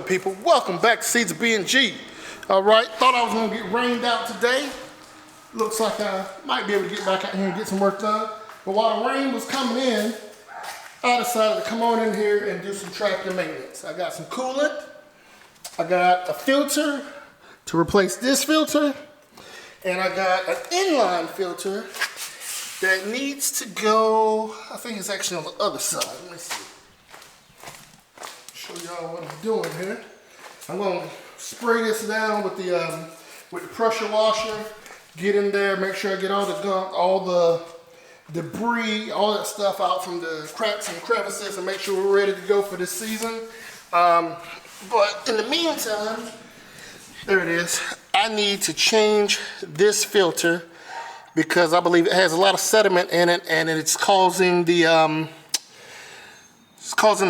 people? Welcome back to Seeds of B&G. All right, thought I was gonna get rained out today. Looks like I might be able to get back out here and get some work done. But while the rain was coming in, I decided to come on in here and do some tractor maintenance. I got some coolant. I got a filter to replace this filter. And I got an inline filter that needs to go, I think it's actually on the other side. Let me see. Show y'all what I'm doing here. I'm going to spray this down with the pressure washer. Get in there, make sure I get all the gunk, all the debris, all that stuff out from the cracks and crevices, and make sure we're ready to go for this season. But in the meantime, there it is. I need to change this filter because I believe it has a lot of sediment in it, and it's causing the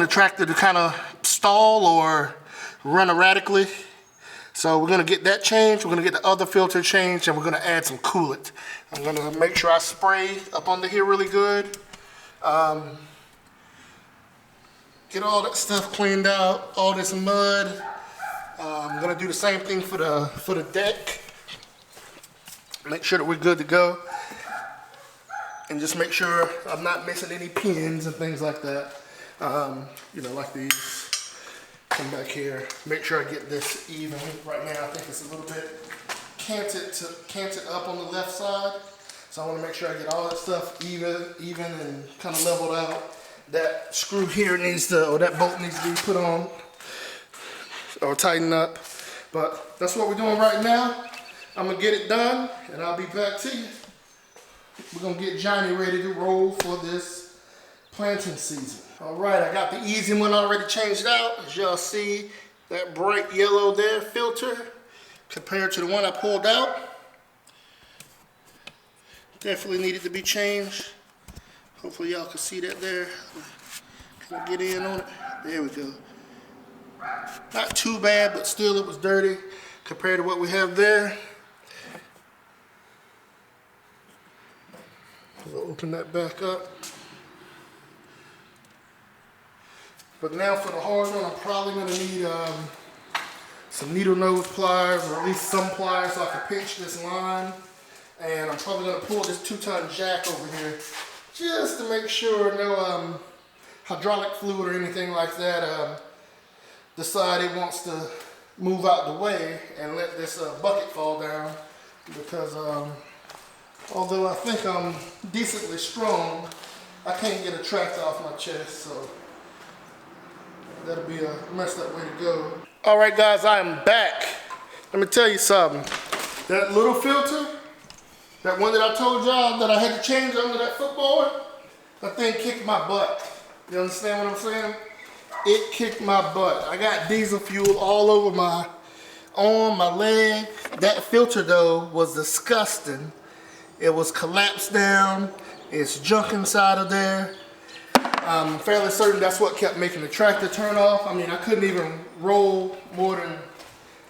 tractor to kind of stall or run erratically. So we're gonna get that changed. We're gonna get the other filter changed, and we're gonna add some coolant. I'm gonna make sure I spray up under here really good. Get all that stuff cleaned out, all this mud. I'm gonna do the same thing for the deck. Make sure that we're good to go, and just make sure I'm not missing any pins and things like that. You know, like these. Come back here. Make sure I get this even. Right now, I think it's a little bit canted up on the left side, so I want to make sure I get all that stuff even and kind of leveled out. That screw here needs to, or that bolt needs to be put on or tighten up. But that's what we're doing right now. I'm gonna get it done, and I'll be back to you. We're gonna get Johnny ready to roll for this planting season. All right, I got the easy one already changed out. As y'all see, that bright yellow there filter compared to the one I pulled out. Definitely needed to be changed. Hopefully y'all can see that there. Can I get in on it? There we go. Not too bad, but still it was dirty compared to what we have there. We'll open that back up. But now for the hard one, I'm probably gonna need some needle nose pliers, or at least some pliers so I can pinch this line. And I'm probably gonna pull this 2-ton jack over here just to make sure no hydraulic fluid or anything like that decide it wants to move out the way and let this bucket fall down. Because although I think I'm decently strong, I can't get a tractor off my chest, so that'll be a messed up way to go. All right, guys, I am back. Let me tell you something. That little filter, that one that I told y'all that I had to change under that footboard, that thing kicked my butt. You understand what I'm saying? It kicked my butt. I got diesel fuel all over my arm, my leg. That filter, though, was disgusting. It was collapsed down. It's junk inside of there. I'm fairly certain that's what kept making the tractor turn off. I mean, I couldn't even roll more than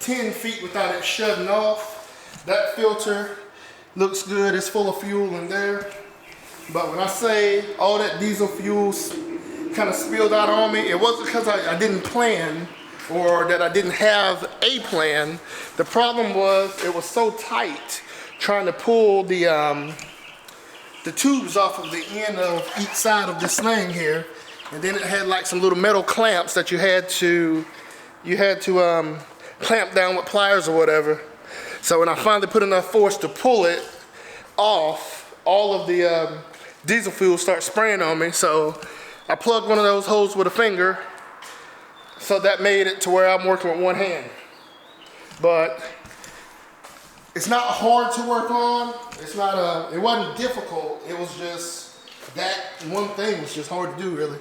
10 feet without it shutting off. That filter looks good. It's full of fuel in there. But when I say all that diesel fuel kind of spilled out on me, it wasn't because I didn't plan or that I didn't have a plan. The problem was it was so tight trying to pull the tubes off of the end of each side of this thing here, and then it had like some little metal clamps that you had to clamp down with pliers or whatever. So when I finally put enough force to pull it off, all of the diesel fuel started spraying on me. So I plugged one of those holes with a finger, so that made it to where I'm working with one hand. But it's not hard to work on. It's not it wasn't difficult. It was just that one thing was just hard to do, really.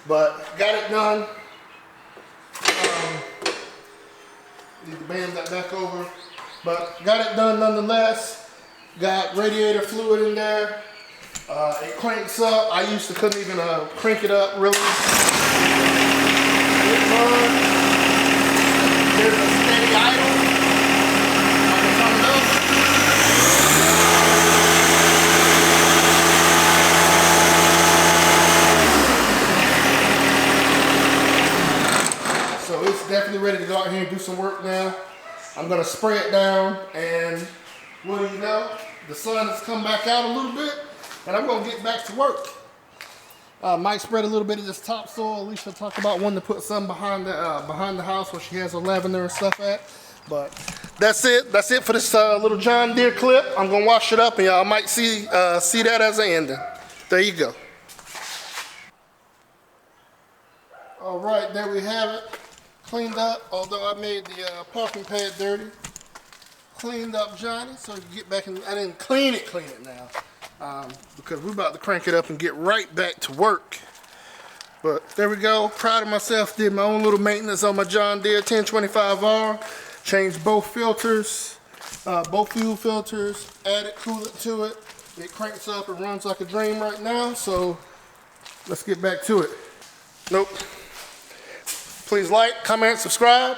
But got it done. Need to band that back over. But got it done nonetheless. Got radiator fluid in there. It cranks up. I used to couldn't even crank it up really. It runs. There's a steady idle. I can turn it up. So it's definitely ready to go out here and do some work now. I'm gonna spray it down, and what do you know? The sun has come back out a little bit, and I'm gonna get back to work. Might spread a little bit of this topsoil. Alicia talked about wanting to put some behind the house where she has her lavender and stuff at. But that's it. That's it for this little John Deere clip. I'm gonna wash it up, and y'all might see that as an ending. There you go. All right, there we have it. Cleaned up, although I made the parking pad dirty. Cleaned up Johnny, so you can get back in. I didn't clean it now, because we're about to crank it up and get right back to work. But there we go. Proud of myself. Did my own little maintenance on my John Deere 1025r. Changed both filters, both fuel filters. Added coolant to it. It cranks up and runs like a dream right now. So let's get back to it. Nope. Please like, comment, subscribe.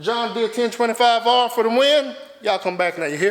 John Deere 1025R for the win. Y'all come back now, you hear?